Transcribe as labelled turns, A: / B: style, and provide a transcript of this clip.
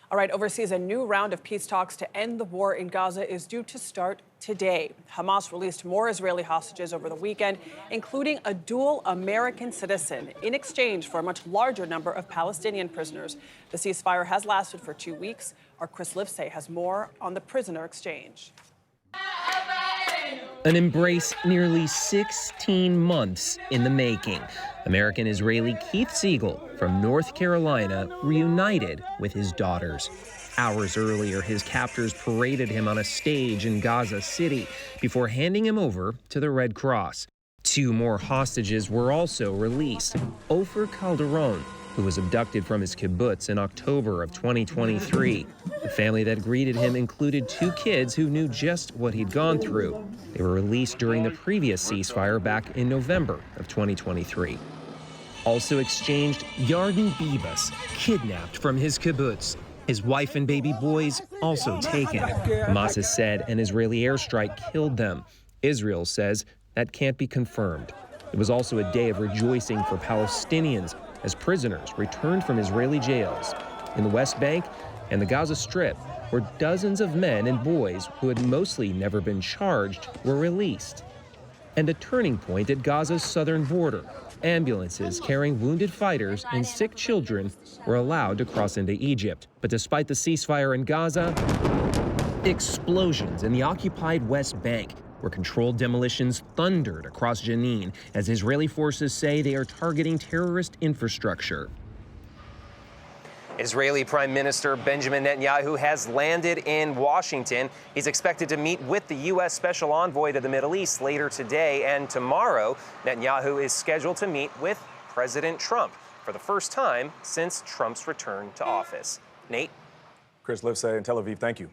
A: All right, overseas, a new round of peace talks to end the war in Gaza is due to start today. Hamas released more Israeli hostages over the weekend, including a dual American citizen, in exchange for a much larger number of Palestinian prisoners. The ceasefire has lasted for 2 weeks. Our Chris Livesay has more on the prisoner exchange.
B: An embrace nearly 16 months in the making. American-Israeli Keith Siegel from North Carolina reunited with his daughters. Hours earlier, his captors paraded him on a stage in Gaza City before handing him over to the Red Cross. 2 more hostages were also released. Ofer Calderon, who was abducted from his kibbutz in October of 2023. The family that greeted him included 2 kids who knew just what he'd gone through. They were released during the previous ceasefire back in November of 2023. Also exchanged Yarden Bibas, kidnapped from his kibbutz. His wife and baby boys also taken. Hamas has said an Israeli airstrike killed them. Israel says that can't be confirmed. It was also a day of rejoicing for Palestinians as prisoners returned from Israeli jails. In the West Bank and the Gaza Strip, where dozens of men and boys who had mostly never been charged were released. And a turning point at Gaza's southern border. Ambulances carrying wounded fighters and sick children were allowed to cross into Egypt. But despite the ceasefire in Gaza, explosions in the occupied West Bank, where controlled demolitions thundered across Jenin as Israeli forces say they are targeting terrorist infrastructure.
C: Israeli Prime Minister Benjamin Netanyahu has landed in Washington. He's expected to meet with the U.S. Special Envoy to the Middle East later today, and tomorrow, Netanyahu is scheduled to meet with President Trump for the first time since Trump's return to office. Nate?
D: Chris Livesay in Tel Aviv, thank you.